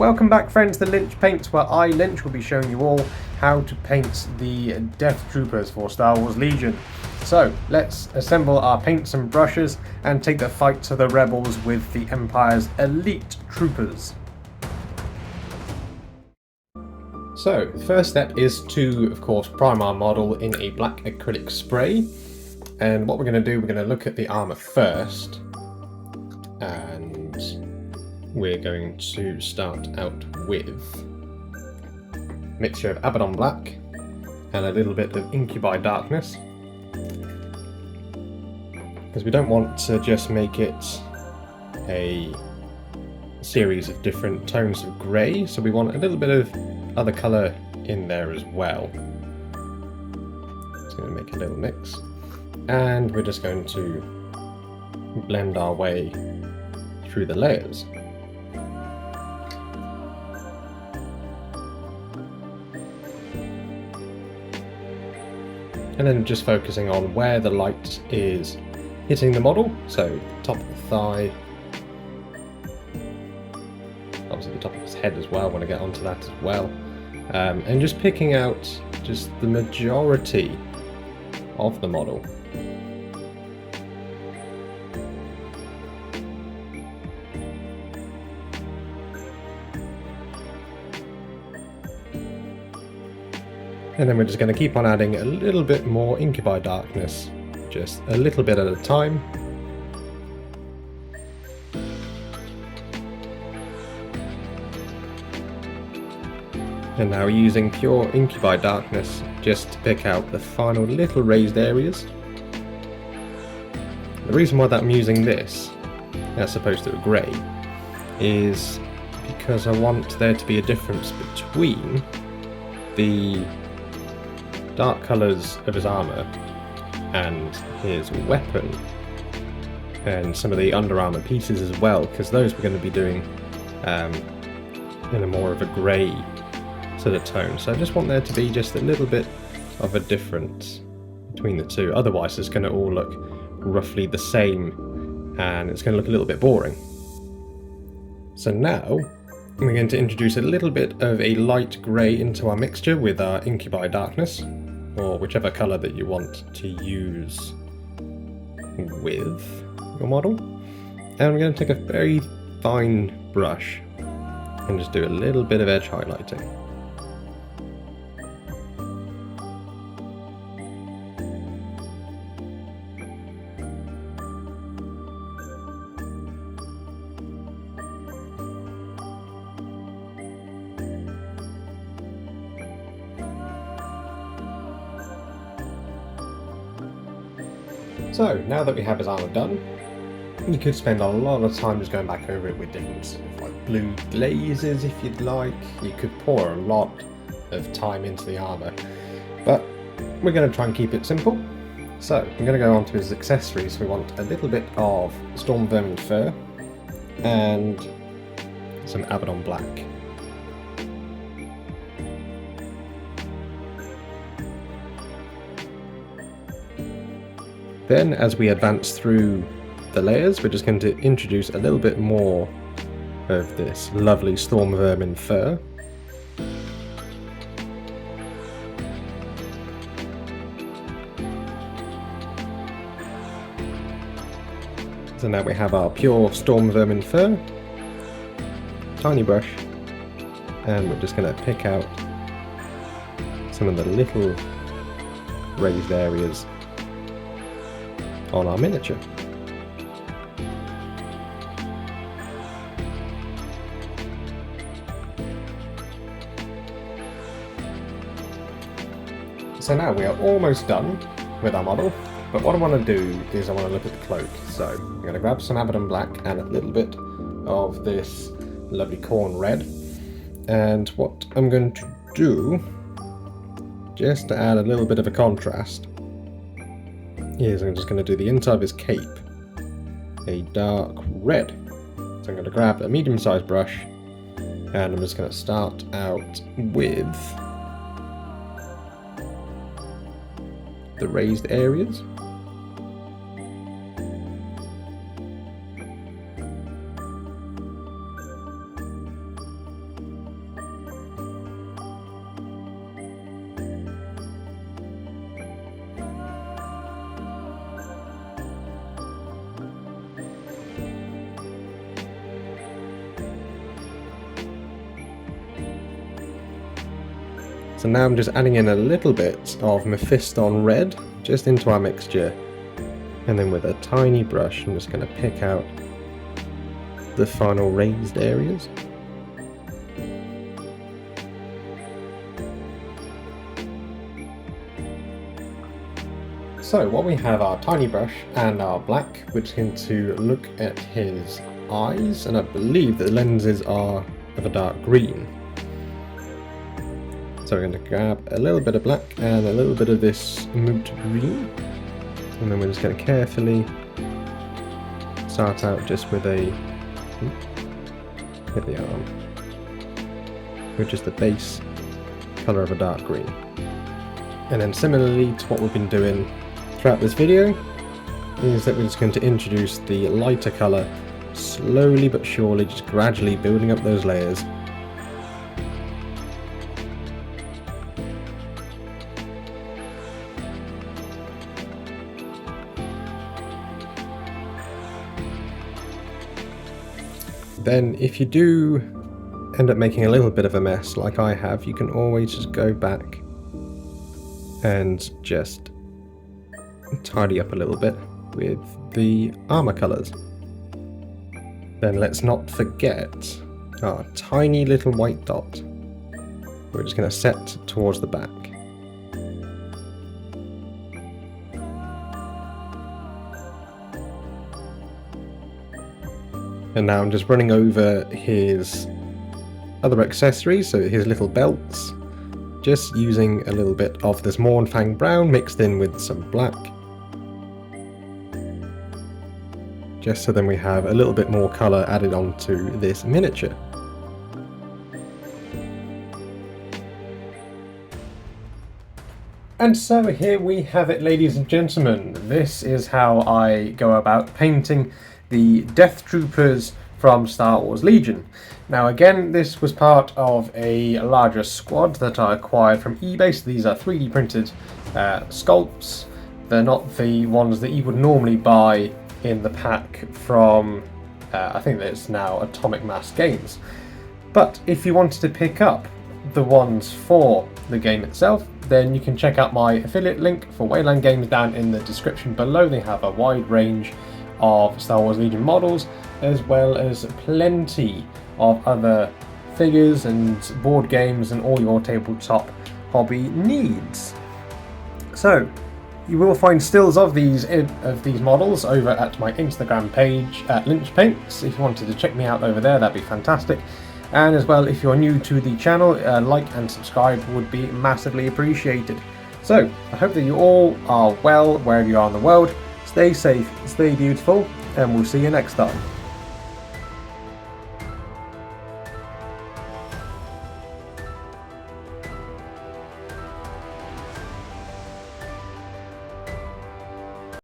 welcome back friends to Lynch Paints, where I, Lynch, will be showing you all how to paint the Death Troopers for Star Wars Legion. So, let's assemble our paints and brushes and take the fight to the rebels with the Empire's elite troopers. So, the first step is to, of course, prime our model in a black acrylic spray. And what we're going to do, we're going to look at the armour first. And we're going to start out with a mixture of Abaddon Black and a little bit of Incubi Darkness, because we don't want to just make it a series of different tones of grey, so we want a little bit of other colour in there as well. Just going to make a little mix, and we're just going to blend our way through the layers. And then just focusing on where the light is hitting the model, so top of the thigh, obviously the top of his head as well, I want to get onto that as well, and just picking out just the majority of the model. And then we're just going to keep on adding a little bit more Incubi Darkness, just a little bit at a time. And now using pure Incubi Darkness just to pick out the final little raised areas. The reason why that I'm using this, as opposed to a grey, is because I want there to be a difference between the dark colours of his armour and his weapon and some of the under armour pieces as well, because those we're going to be doing in a more of a grey sort of tone. So I just want there to be just a little bit of a difference between the two, otherwise it's going to all look roughly the same and it's going to look a little bit boring. So now we're going to introduce a little bit of a light grey into our mixture with our Incubi Darkness, or whichever colour that you want to use with your model. And we're going to take a very fine brush and just do a little bit of edge highlighting. So, now that we have his armour done, you could spend a lot of time just going back over it with different sort of like blue glazes if you'd like. You could pour a lot of time into the armour, but we're going to try and keep it simple. So, I'm going to go on to his accessories. We want a little bit of Storm Vermin Fur and some Abaddon Black. Then, as we advance through the layers, we're just going to introduce a little bit more of this lovely Storm Vermin Fur. So now we have our pure Storm Vermin Fur, tiny brush, and we're just going to pick out some of the little raised areas on our miniature. So now we are almost done with our model, but what I want to do is I want to look at the cloak. So I'm going to grab some Abaddon Black and a little bit of this lovely corn red, and what I'm going to do, just to add a little bit of a contrast, is I'm just going to do the inside of his cape a dark red. So I'm going to grab a medium-sized brush and I'm just going to start out with the raised areas. So now I'm just adding in a little bit of Mephiston red just into our mixture, and then with a tiny brush I'm just going to pick out the final raised areas. So what we have our tiny brush and our black, which is going to look at his eyes, and I believe the lenses are of a dark green. So we're going to grab a little bit of black and a little bit of this moot green, and then we're just going to carefully start out just with a hit the arm, which is the base colour of a dark green. And then similarly to what we've been doing throughout this video, is that we're just going to introduce the lighter colour slowly but surely, just gradually building up those layers. Then if you do end up making a little bit of a mess like I have, you can always just go back and just tidy up a little bit with the armor colors. Then let's not forget our tiny little white dot. We're just going to set towards the back. And now I'm just running over his other accessories, so his little belts, just using a little bit of this Mornfang brown mixed in with some black. Just so then we have a little bit more colour added onto this miniature. And so here we have it, ladies and gentlemen. This is how I go about painting the Death Troopers from Star Wars Legion. Now again, this was part of a larger squad that I acquired from eBay, so these are 3D printed sculpts. They're not the ones that you would normally buy in the pack from, I think it's now Atomic Mass Games. But if you wanted to pick up the ones for the game itself, then you can check out my affiliate link for Wayland Games down in the description below. They have a wide range of Star Wars Legion models, as well as plenty of other figures and board games and all your tabletop hobby needs. So you will find stills of these models over at my Instagram page at Lynch Paints. If you wanted to check me out over there, that'd be fantastic. And as well, if you're new to the channel, like and subscribe would be massively appreciated. So I hope that you all are well wherever you are in the world. Stay safe, stay beautiful, and we'll see you next time.